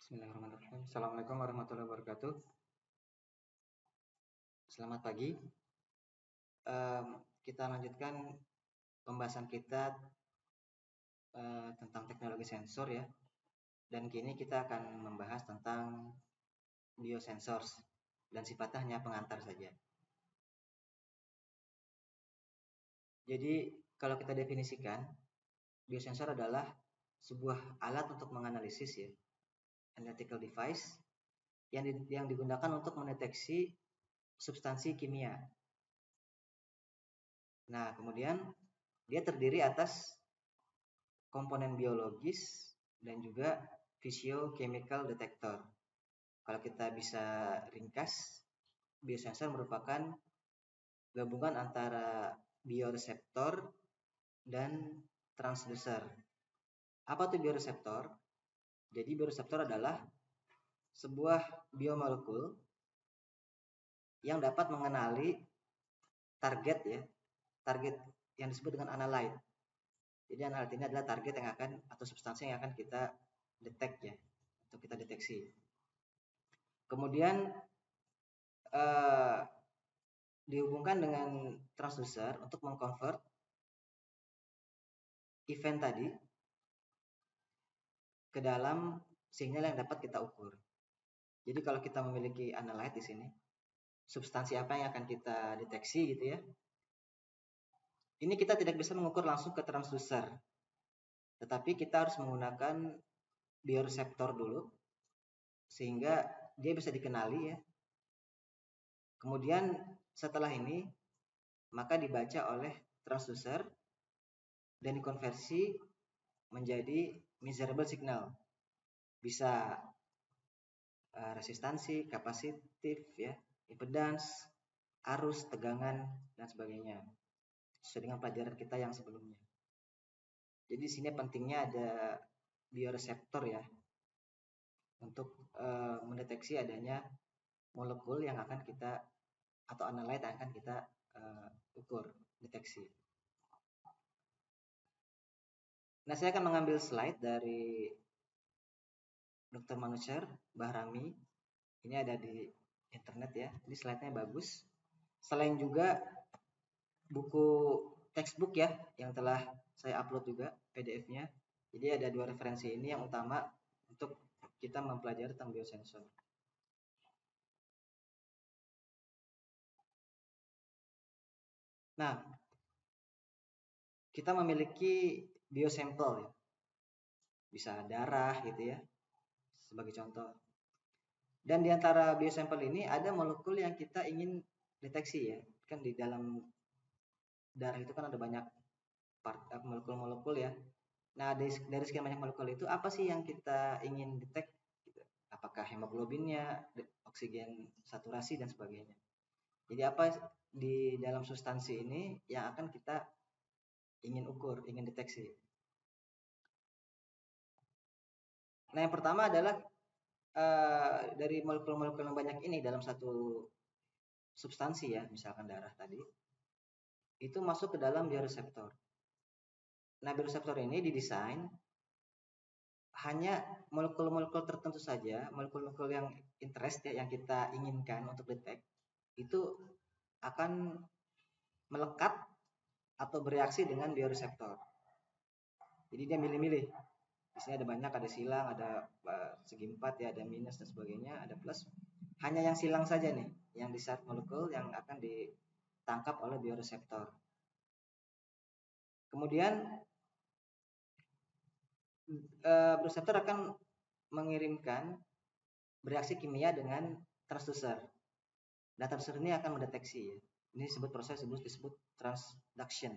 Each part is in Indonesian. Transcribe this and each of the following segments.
Bismillahirrahmanirrahim. Assalamualaikum warahmatullahi wabarakatuh. Selamat pagi. Kita lanjutkan pembahasan kita tentang teknologi sensor ya. Dan kini kita akan membahas tentang biosensors dan sifatnya hanya pengantar saja. Jadi kalau kita definisikan, biosensor adalah sebuah alat untuk menganalisis ya, analytical device yang digunakan untuk mendeteksi substansi kimia. Nah, kemudian dia terdiri atas komponen biologis dan juga physiochemical detector. Kalau kita bisa ringkas, biosensor merupakan gabungan antara bioreseptor dan transducer. Apa itu bioreseptor? Jadi bioreseptor adalah sebuah biomolekul yang dapat mengenali target ya, target yang disebut dengan analyte. Jadi analyte ini adalah target yang akan atau substansi yang akan kita detect ya, atau kita deteksi. Kemudian dihubungkan dengan transducer untuk mengconvert event tadi ke dalam sinyal yang dapat kita ukur. Jadi kalau kita memiliki analyte di sini, substansi apa yang akan kita deteksi gitu ya. Ini kita tidak bisa mengukur langsung ke transducer. Tetapi kita harus menggunakan bioreseptor dulu sehingga dia bisa dikenali ya. Kemudian setelah ini maka dibaca oleh transducer dan dikonversi menjadi measurable signal. Bisa resistansi, kapasitif ya, impedance, arus, tegangan dan sebagainya. Sesuai dengan pelajaran kita yang sebelumnya. Jadi di sini pentingnya ada bioreseptor ya untuk mendeteksi adanya molekul yang akan kita atau analyte yang akan kita ukur, deteksi. Nah, saya akan mengambil slide dari Dr. Manucher Bahrami. Ini ada di internet ya. Ini slide-nya bagus. Selain juga buku textbook ya yang telah saya upload juga PDF-nya. Jadi ada dua referensi ini yang utama untuk kita mempelajari tentang biosensor. Nah, kita memiliki biosampel ya. Bisa darah gitu ya, sebagai contoh. Dan di antara biosampel ini ada molekul yang kita ingin deteksi ya. Kan di dalam darah itu kan ada banyak molekul-molekul ya. Nah, dari sekian banyak molekul itu apa sih yang kita ingin detect? Gitu. Apakah hemoglobinnya, oksigen saturasi dan sebagainya. Jadi apa di dalam substansi ini yang akan kita ingin ukur, ingin deteksi. Nah, yang pertama adalah dari molekul-molekul yang banyak ini dalam satu substansi ya, misalkan darah tadi, itu masuk ke dalam bioreseptor. Nah, bioreseptor ini didesain hanya molekul-molekul tertentu saja, molekul-molekul yang interest ya, yang kita inginkan untuk detect, itu akan melekat atau bereaksi dengan bioreseptor. Jadi dia milih-milih. Di sini ada banyak, ada silang, ada segi 4 ya, ada minus dan sebagainya, ada plus. Hanya yang silang saja nih, yang di side molekul yang akan ditangkap oleh bioreseptor. Kemudian bioreseptor akan mengirimkan bereaksi kimia dengan transducer. Nah, transducer ini akan mendeteksi ya. Ini disebut transduction.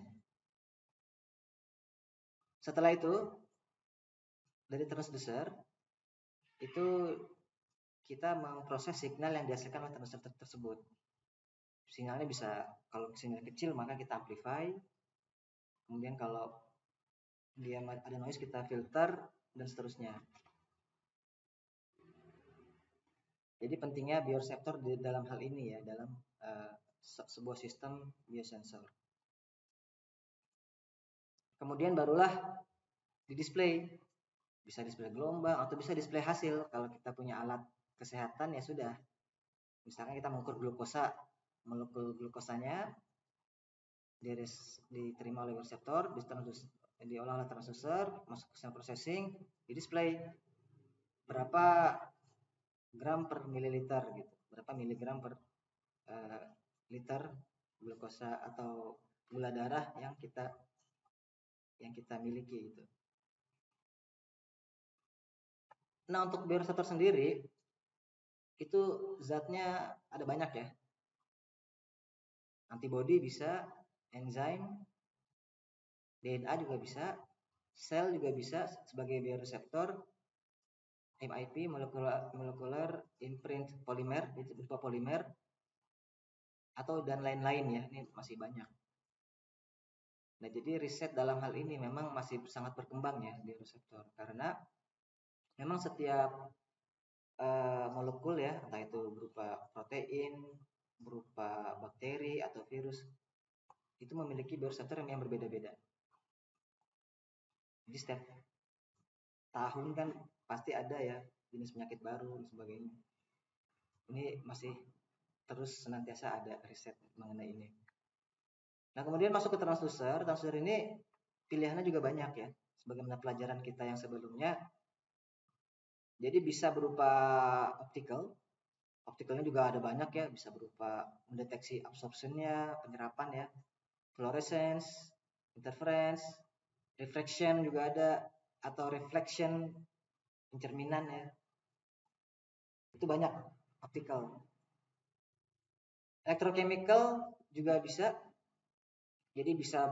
Setelah itu dari transducer itu kita memproses signal yang dihasilkan oleh transducer tersebut. Sinyalnya bisa, kalau sinyal kecil maka kita amplify. Kemudian kalau dia ada noise kita filter dan seterusnya. Jadi pentingnya bioreseptor di dalam hal ini ya, dalam sebuah sistem biosensor. Kemudian barulah di display. Bisa display gelombang atau bisa display hasil. Kalau kita punya alat kesehatan ya sudah. Misalkan kita mengukur glukosa, molekul glukosanya diterima oleh reseptor, diolah oleh transducer, masuk ke sel processing, di display berapa gram per mililiter gitu, berapa miligram per liter glukosa atau gula darah yang kita miliki gitu. Nah, untuk bioreseptor sendiri itu zatnya ada banyak ya. Antibody bisa, enzim, DNA juga bisa, sel juga bisa sebagai bioreseptor, MIP, molecular imprint polymer, itu berupa polimer, atau dan lain-lain ya, ini masih banyak. Nah, jadi riset dalam hal ini memang masih sangat berkembang ya bioreseptor, karena memang setiap molekul ya, entah itu berupa protein, berupa bakteri atau virus, itu memiliki bioreseptor yang berbeda-beda. Jadi setiap tahun kan pasti ada ya jenis penyakit baru dan sebagainya. Ini masih terus senantiasa ada riset mengenai ini. Nah, kemudian masuk ke transducer. Transducer ini pilihannya juga banyak ya, sebagaimana pelajaran kita yang sebelumnya. Jadi bisa berupa optical. Opticalnya juga ada banyak ya, bisa berupa mendeteksi absorptionnya, penyerapan ya, fluorescence, interference, refraction juga ada, atau reflection, pencerminan ya. Itu banyak optical. Electrochemical juga bisa. Jadi bisa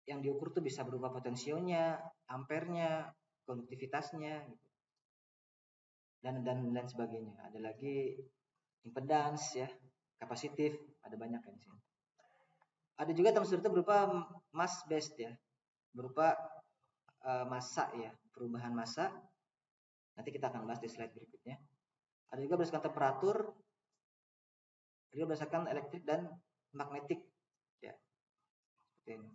yang diukur tuh bisa berupa potensionya, ampernya, konduktivitasnya gitu. Dan sebagainya. Ada lagi impedance ya, kapasitif, ada banyak kan di sini. Ada juga transducer itu berupa mass based ya, berupa massa ya, perubahan massa. Nanti kita akan bahas di slide berikutnya. Ada juga berdasarkan temperatur, ada juga berdasarkan elektrik dan magnetik ya. Seperti ini.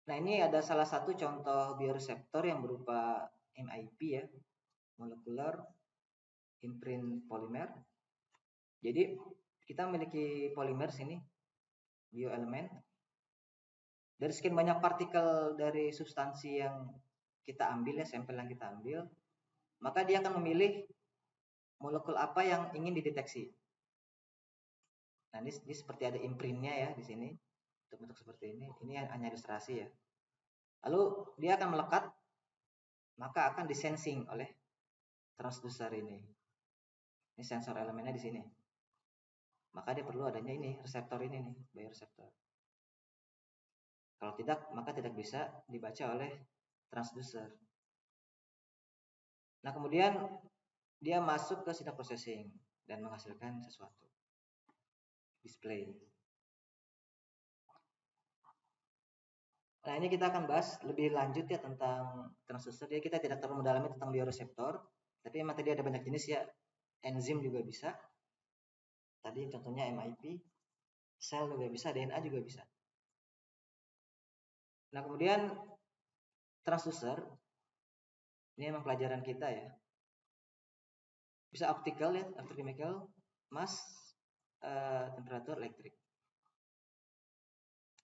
Nah, ini ada salah satu contoh bioreseptor yang berupa MIP ya, molecular imprint polymer. Jadi kita memiliki polimer sini, bioelemen. Dari sekian banyak partikel dari substansi yang kita ambil ya, sampel yang kita ambil, maka dia akan memilih molekul apa yang ingin dideteksi. Nah, ini seperti ada imprintnya ya di sini, bentuk seperti ini. Ini hanya ilustrasi ya. Lalu dia akan melekat, maka akan disensing oleh transducer ini. Ini sensor elemennya di sini. Maka dia perlu adanya ini, reseptor ini nih, bioreseptor. Kalau tidak, maka tidak bisa dibaca oleh transducer. Nah, kemudian dia masuk ke signal processing dan menghasilkan sesuatu. Display. Nah, ini kita akan bahas lebih lanjut ya tentang transducer. Jadi kita tidak terlalu mendalami tentang bioreseptor, tapi memang tadi ada banyak jenis ya. Enzim juga bisa. Tadi contohnya MIP, sel juga bisa, DNA juga bisa. Nah, kemudian transducer ini memang pelajaran kita ya. Bisa optical ya, electrochemical, mass, temperatur, elektrik.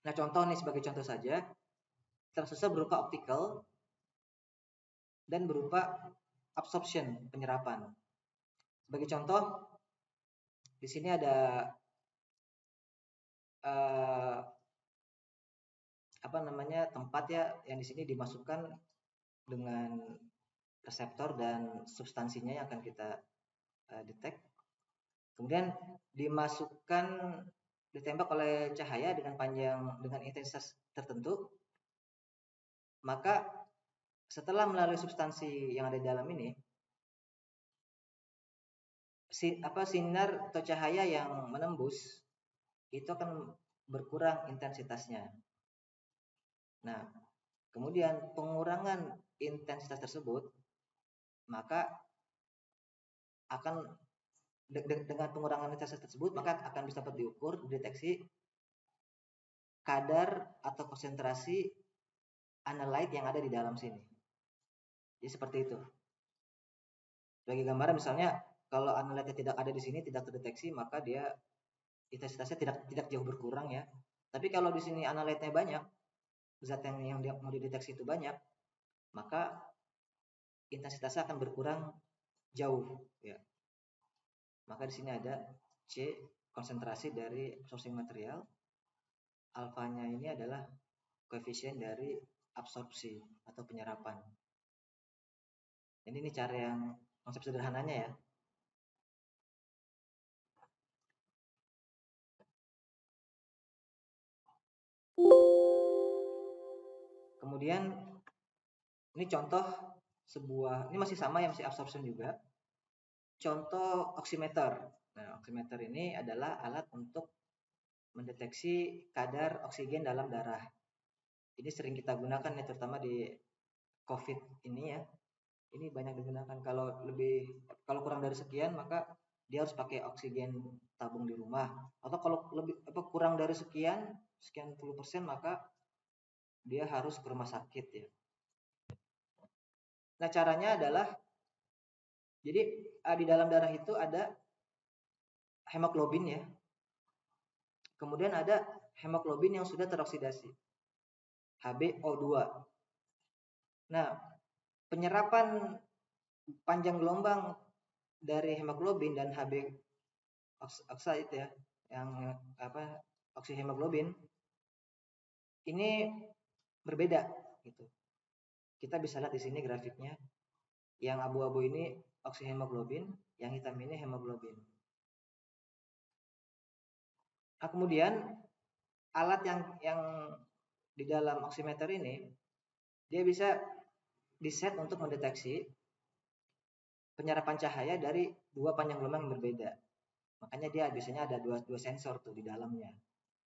Nah, contoh nih sebagai contoh saja, transducer berupa optical dan berupa absorption, penyerapan. Sebagai contoh, di sini ada tempat ya yang di sini dimasukkan dengan reseptor dan substansinya yang akan kita detect. Kemudian ditembak oleh cahaya dengan intensitas tertentu. Maka setelah melalui substansi yang ada di dalam ini, sinar atau cahaya yang menembus itu akan berkurang intensitasnya. Nah, kemudian pengurangan intensitas tersebut, maka akan dengan pengurangan intensitas tersebut, maka akan bisa dapat diukur, dideteksi kadar atau konsentrasi analyte yang ada di dalam sini. Jadi seperti itu. Bagi gambaran misalnya kalau analyte tidak ada di sini, tidak terdeteksi, maka dia intensitasnya tidak jauh berkurang ya. Tapi kalau di sini analyte-nya banyak, zat yang dia mau dideteksi itu banyak, maka intensitasnya akan berkurang jauh ya. Maka di sini ada C, konsentrasi dari absorbing material. Alfanya ini adalah koefisien dari absorpsi atau penyerapan. Jadi ini cara yang konsep sederhananya ya. Kemudian ini contoh sebuah, ini masih sama yang masih absorption juga. Contoh oximeter. Nah, oximeter ini adalah alat untuk mendeteksi kadar oksigen dalam darah. Ini sering kita gunakan ya, terutama di COVID ini ya. Ini banyak digunakan. Kalau kurang dari sekian maka dia harus pakai oksigen tabung di rumah. Atau kalau kurang dari sekian puluh persen maka dia harus ke rumah sakit ya. Nah, caranya adalah jadi di dalam darah itu ada hemoglobin ya. Kemudian ada hemoglobin yang sudah teroksidasi, HbO2. Nah, penyerapan panjang gelombang dari hemoglobin dan Hb oxide ya, yang oksihemoglobin ini berbeda gitu. Kita bisa lihat di sini grafiknya. Yang abu-abu ini oksihemoglobin, yang hitam ini hemoglobin. Nah, kemudian alat yang di dalam oximeter ini dia bisa diset untuk mendeteksi penyerapan cahaya dari dua panjang gelombang yang berbeda. Makanya dia biasanya ada dua sensor tuh di dalamnya.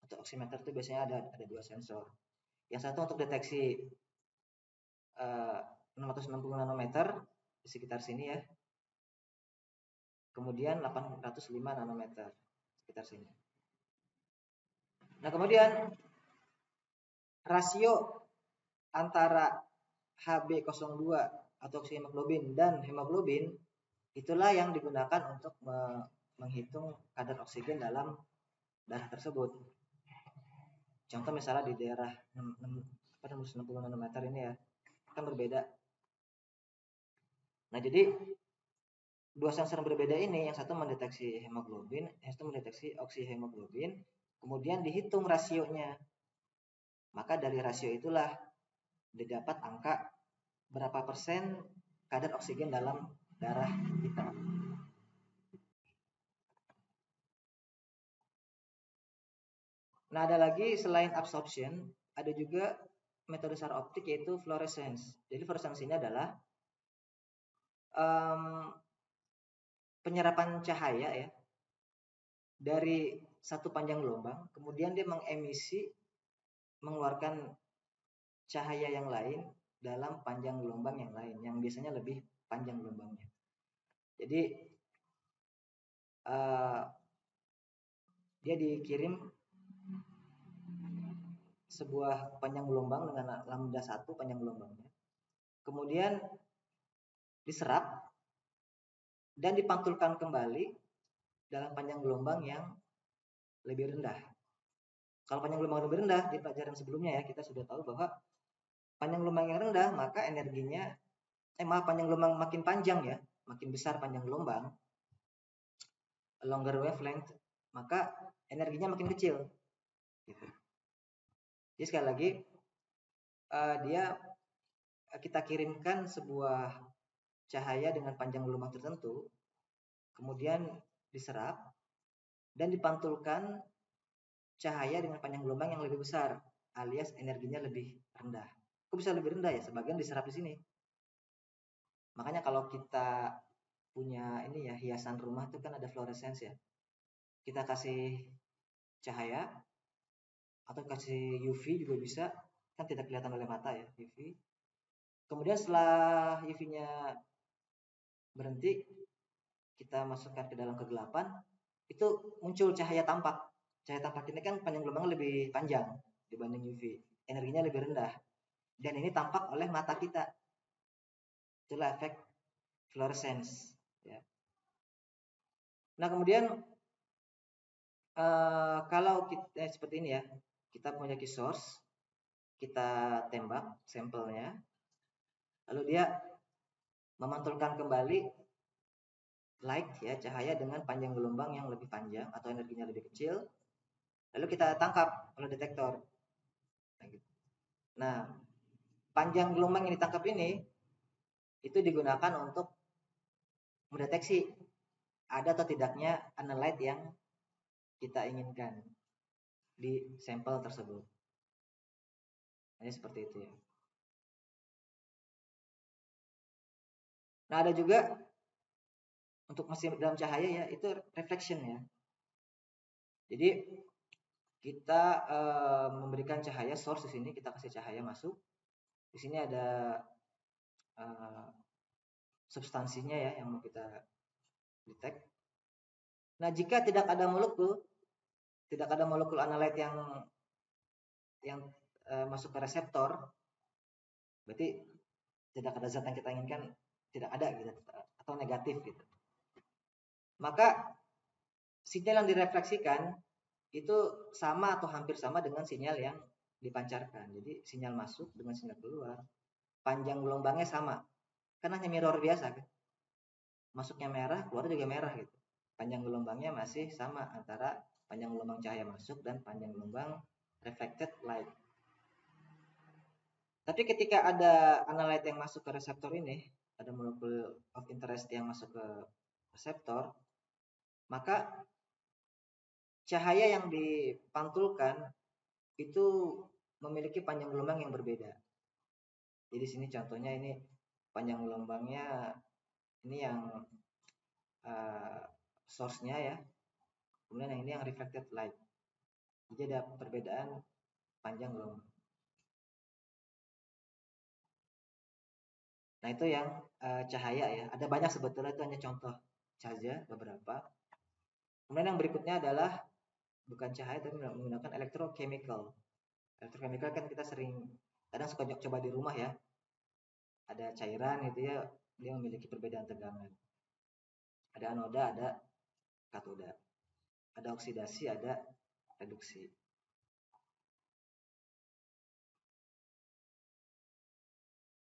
Untuk oximeter itu biasanya ada dua sensor. Yang satu untuk deteksi 660 nanometer di sekitar sini ya. Kemudian 805 nanometer sekitar sini. Nah, kemudian rasio antara Hb02 atau oksihemoglobin dan hemoglobin itulah yang digunakan untuk menghitung kadar oksigen dalam darah tersebut. Contoh misalnya di daerah 660 nanometer ini ya, kan berbeda. Nah, jadi dua sensor yang berbeda ini, yang satu mendeteksi hemoglobin, yang satu mendeteksi oksihemoglobin, kemudian dihitung rasionya. Maka dari rasio itulah didapat angka berapa persen kadar oksigen dalam darah kita. Nah, ada lagi selain absorption, ada juga metode secara optik yaitu fluorescence. Jadi fluorescence ini adalah penyerapan cahaya ya dari satu panjang gelombang, kemudian dia mengeluarkan cahaya yang lain dalam panjang gelombang yang lain, yang biasanya lebih panjang gelombangnya. Jadi dia dikirim sebuah panjang gelombang dengan lambda 1 panjang gelombangnya, kemudian diserap dan dipantulkan kembali dalam panjang gelombang yang lebih rendah. Kalau panjang gelombang lebih rendah, di pelajaran sebelumnya ya kita sudah tahu bahwa panjang gelombang yang rendah maka energinya panjang gelombang makin panjang ya, makin besar panjang gelombang, longer wavelength, maka energinya makin kecil. Gitu. Jadi sekali lagi kita kirimkan sebuah cahaya dengan panjang gelombang tertentu, kemudian diserap dan dipantulkan cahaya dengan panjang gelombang yang lebih besar, alias energinya lebih rendah. Kok bisa lebih rendah ya? Sebagian diserap di sini. Makanya kalau kita punya ini ya, hiasan rumah itu kan ada fluorescence ya. Kita kasih cahaya atau kasih UV juga bisa, kan tidak kelihatan oleh mata ya, UV. Kemudian setelah UV-nya berhenti, kita masukkan ke dalam kegelapan, itu muncul cahaya tampak. Cahaya tampak ini kan panjang gelombang lebih panjang dibanding UV. Energinya lebih rendah. Dan ini tampak oleh mata kita. Itulah efek fluorescence. Ya. Nah kemudian kalau kita seperti ini ya, kita punya key source, kita tembak sampelnya, lalu dia memantulkan kembali light ya, cahaya dengan panjang gelombang yang lebih panjang atau energinya lebih kecil, lalu kita tangkap oleh detektor. Nah, panjang gelombang yang ditangkap ini itu digunakan untuk mendeteksi ada atau tidaknya analyte yang kita inginkan di sampel tersebut. Ini seperti itu ya. Nah, ada juga untuk masih dalam cahaya ya, itu reflection ya. Jadi kita memberikan cahaya source di sini, kita kasih cahaya masuk. Di sini ada substansinya ya yang mau kita detect. Nah, jika tidak ada molekul analyte yang masuk ke reseptor, berarti tidak ada zat yang kita inginkan, tidak ada gitu, atau negatif gitu. Maka sinyal yang direfleksikan itu sama atau hampir sama dengan sinyal yang dipancarkan. Jadi sinyal masuk dengan sinyal keluar, panjang gelombangnya sama. Kan hanya mirror biasa kan. Masuknya merah, keluar juga merah gitu. Panjang gelombangnya masih sama antara panjang gelombang cahaya masuk dan panjang gelombang reflected light. Tapi ketika ada analyte yang masuk ke reseptor ini, ada molekul of interest yang masuk ke reseptor, maka cahaya yang dipantulkan itu memiliki panjang gelombang yang berbeda. Jadi sini contohnya ini panjang gelombangnya ini yang source-nya ya. Kemudian yang ini yang reflected light. Jadi ada perbedaan panjang gelombang. Nah itu yang cahaya ya. Ada banyak sebetulnya, itu hanya contoh saja beberapa. Kemudian yang berikutnya adalah bukan cahaya tapi menggunakan electrochemical. Electrochemical kan kita sering kadang suka coba di rumah ya. Ada cairan gitu ya, dia memiliki perbedaan tegangan. Ada anoda, ada katoda. Ada oksidasi, ada reduksi.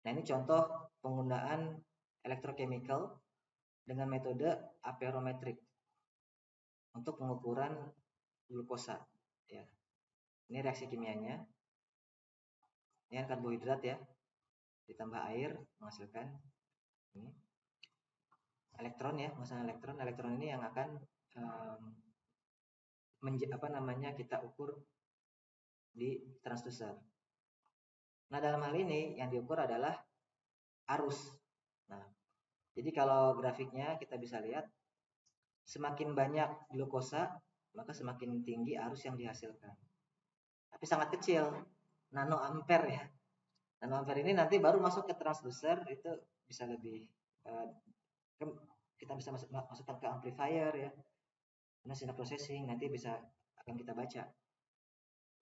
Nah ini contoh penggunaan electrochemical dengan metode aperometrik untuk pengukuran glukosa. Ya. Ini reaksi kimianya. Ini karbohidrat ya, ditambah air menghasilkan ini elektron ya, menghasilkan elektron. Elektron ini yang akan kita ukur di transducer. Nah dalam hal ini yang diukur adalah arus. Nah, jadi kalau grafiknya kita bisa lihat semakin banyak glukosa maka semakin tinggi arus yang dihasilkan. Tapi sangat kecil, nanoampere ya. Nanoampere ini nanti baru masuk ke transducer, itu bisa lebih kita bisa masukkan ke amplifier ya. Nah, signal processing nanti bisa akan kita baca.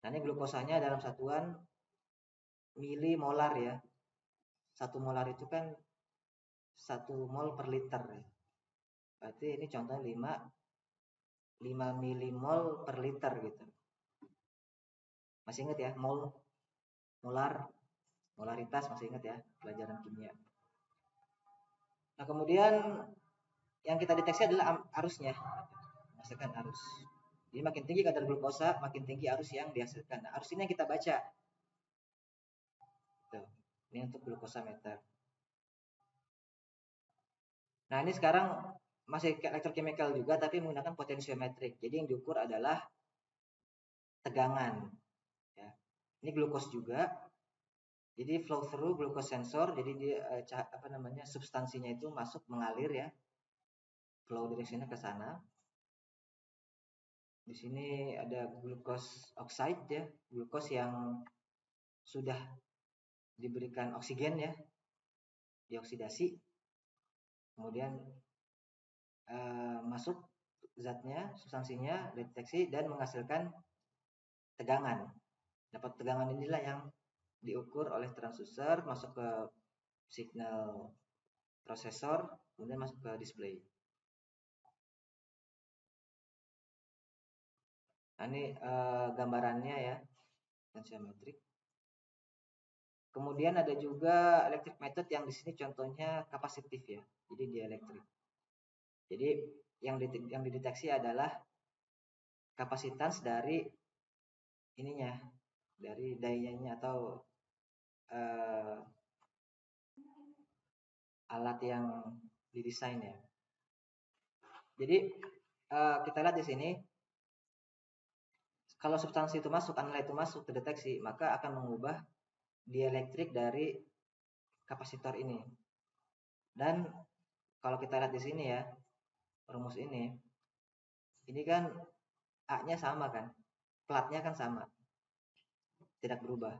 Nah, ini glukosanya dalam satuan milimolar ya. 1 molar itu kan 1 mol per liter ya. Berarti ini contohnya 5 milimol per liter gitu. Masih ingat ya, mol, molar, molaritas masih ingat ya, pelajaran kimia. Nah, kemudian yang kita deteksi adalah arusnya, menghasilkan arus. Jadi makin tinggi kadar glukosa, makin tinggi arus yang dihasilkan. Nah, arus ini yang kita baca. Tuh. Ini untuk glukosa meter. Nah, ini sekarang masih electrochemical juga tapi menggunakan potensiometrik. Jadi yang diukur adalah tegangan. Ya. Ini glukos juga. Jadi flow through glucose sensor. Jadi dia substansinya itu masuk mengalir ya. Flow direksinya ke sana. Di sini ada glucose oxide ya, glukos yang sudah diberikan oksigen ya, dioksidasi. Kemudian masuk zatnya, substansinya, deteksi dan menghasilkan tegangan. Dapat tegangan inilah yang diukur oleh transducer, masuk ke signal prosesor, kemudian masuk ke display. Nah, ini gambarannya ya, tensiometrik. Kemudian ada juga electric method yang di sini contohnya kapasitif ya, jadi dielektrik. Jadi yang dideteksi adalah kapasitas dari ininya, dari dayanya atau alat yang didesain ya. Jadi kita lihat di sini, kalau substansi itu masuk, analit itu masuk, terdeteksi, maka akan mengubah dielektrik dari kapasitor ini. Dan kalau kita lihat di sini ya, rumus ini kan A-nya sama kan, platnya kan sama, tidak berubah.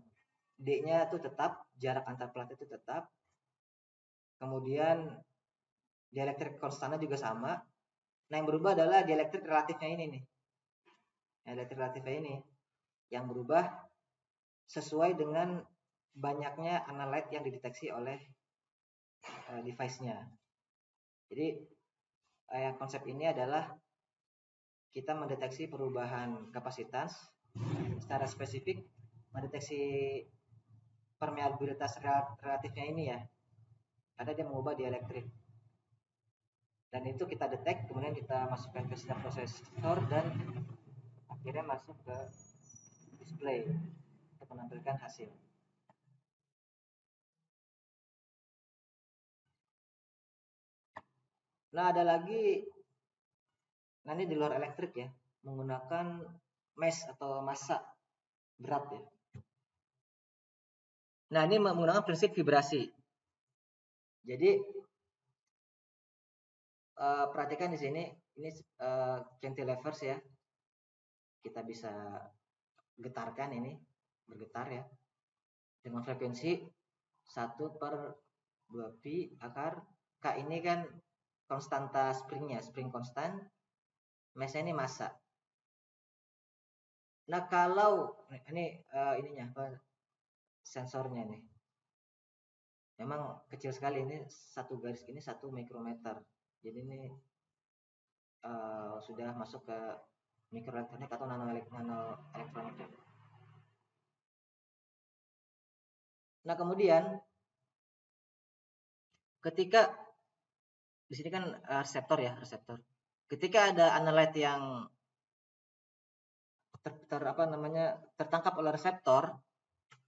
D-nya itu tetap, jarak antar plat itu tetap. Kemudian dielektrik konstannya juga sama. Nah, yang berubah adalah dielektrik relatifnya ini nih. Dielektrik relatifnya ini yang berubah sesuai dengan banyaknya analyte yang dideteksi oleh device-nya. Jadi konsep ini adalah kita mendeteksi perubahan kapasitas secara spesifik, mendeteksi permeabilitas relatifnya ini ya, karena dia mengubah dielektrik. Dan itu kita detek, kemudian kita masukkan ke signal prosesor dan akhirnya masuk ke display untuk menampilkan hasil. Nah, ada lagi nanti di luar elektrik ya, menggunakan mass atau massa berat ya. Nah, ini menggunakan prinsip vibrasi. Jadi perhatikan di sini, ini cantilevers ya. Kita bisa getarkan ini, bergetar ya, dengan frekuensi 1/2pi akar K. Ini kan konstanta springnya, spring konstan, mass-nya ini massa. Nah, kalau ini ininya apa, sensornya nih, memang kecil sekali, ini satu garis ini 1 mikrometer. Jadi ini sudah masuk ke mikroelektronik atau nanoelektronik. Nah, kemudian ketika di sini kan reseptor ya, reseptor. Ketika ada analyte yang tertangkap oleh reseptor,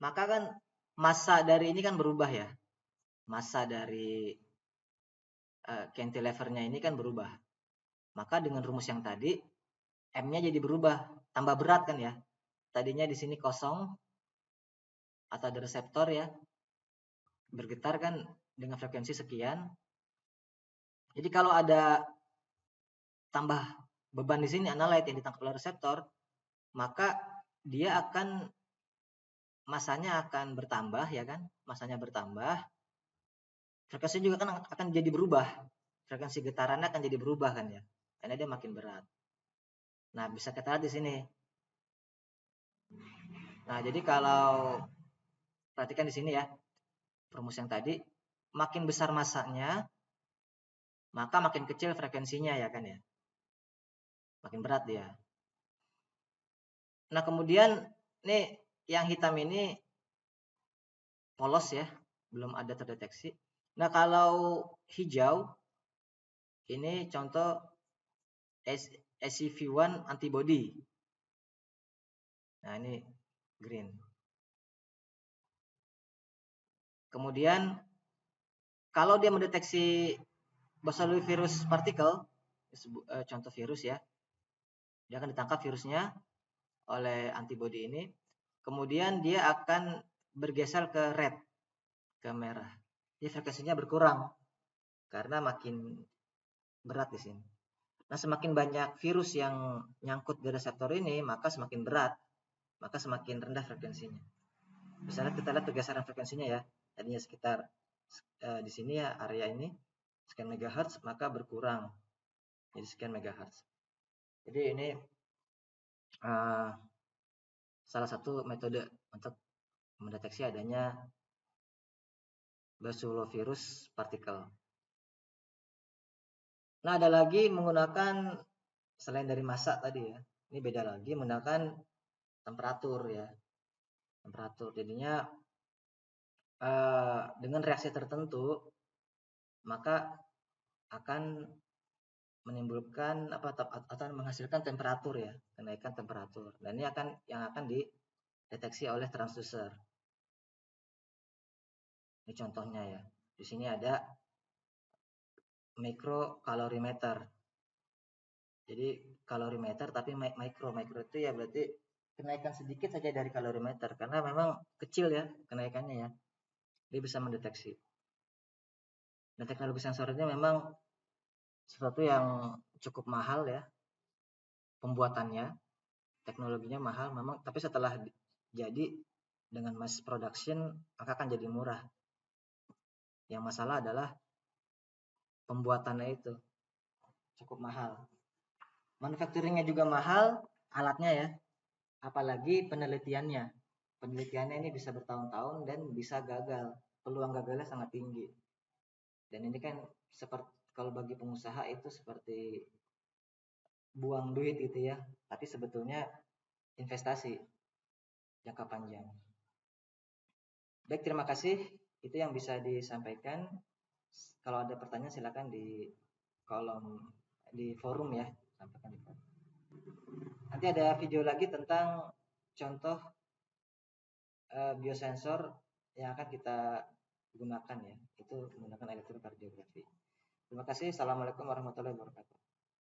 maka kan massa dari ini kan berubah ya. Massa dari cantilevernya ini kan berubah. Maka dengan rumus yang tadi, M-nya jadi berubah, tambah berat kan ya. Tadinya di sini kosong atau ada reseptor ya, bergetar kan dengan frekuensi sekian. Jadi kalau ada tambah beban di sini, analyte yang ditangkap oleh reseptor, maka dia akan masanya akan bertambah ya kan, masanya bertambah, frekuensi juga kan akan jadi berubah, frekuensi getarannya akan jadi berubah kan ya, karena dia makin berat. Nah, bisa kita lihat di sini. Nah, jadi kalau perhatikan di sini ya, rumus yang tadi, makin besar masanya, maka makin kecil frekuensinya ya kan ya, makin berat dia. Nah, kemudian nih yang hitam ini polos ya, belum ada terdeteksi. Nah, kalau hijau ini contoh SCV1 antibody. Nah, ini green. Kemudian kalau dia mendeteksi Bacillus virus partikel, contoh virus ya, dia akan ditangkap virusnya oleh antibody ini. Kemudian dia akan bergeser ke red, ke merah. Jadi frekuensinya berkurang karena makin berat di sini. Nah, semakin banyak virus yang nyangkut di reseptor ini, maka semakin berat, maka semakin rendah frekuensinya. Misalnya kita lihat pergeseran frekuensinya ya, tadinya sekitar di sini ya, area ini sekian megahertz, maka berkurang jadi sekian megahertz. Jadi ini salah satu metode untuk mendeteksi adanya Bacillovirus partikel. Nah, ada lagi menggunakan selain dari massa tadi ya. Ini beda lagi menggunakan temperatur ya. Temperatur. Jadinya dengan reaksi tertentu maka akan menimbulkan atau menghasilkan temperatur ya, kenaikan temperatur. Dan ini yang akan dideteksi oleh transducer. Ini contohnya ya. Di sini ada microkalorimeter. Jadi kalorimeter tapi micro itu ya berarti kenaikan sedikit saja dari kalorimeter karena memang kecil ya kenaikannya ya. Dia bisa mendeteksi. Dan teknologi sensor ini memang sesuatu yang cukup mahal ya pembuatannya, teknologinya mahal memang, tapi setelah jadi dengan mass production maka akan jadi murah. Yang masalah adalah pembuatannya itu cukup mahal. Manufacturingnya juga mahal, alatnya ya, apalagi penelitiannya. Penelitiannya ini bisa bertahun-tahun dan bisa gagal. Peluang gagalnya sangat tinggi. Dan ini kan seperti kalau bagi pengusaha itu seperti buang duit gitu ya. Tapi sebetulnya investasi jangka panjang. Baik, terima kasih. Itu yang bisa disampaikan. Kalau ada pertanyaan silakan di kolom di forum ya, sampaikan di forum. Nanti ada video lagi tentang contoh biosensor yang akan kita gunakan ya, itu menggunakan elektrokardiografi. Terima kasih. Assalamualaikum warahmatullahi wabarakatuh.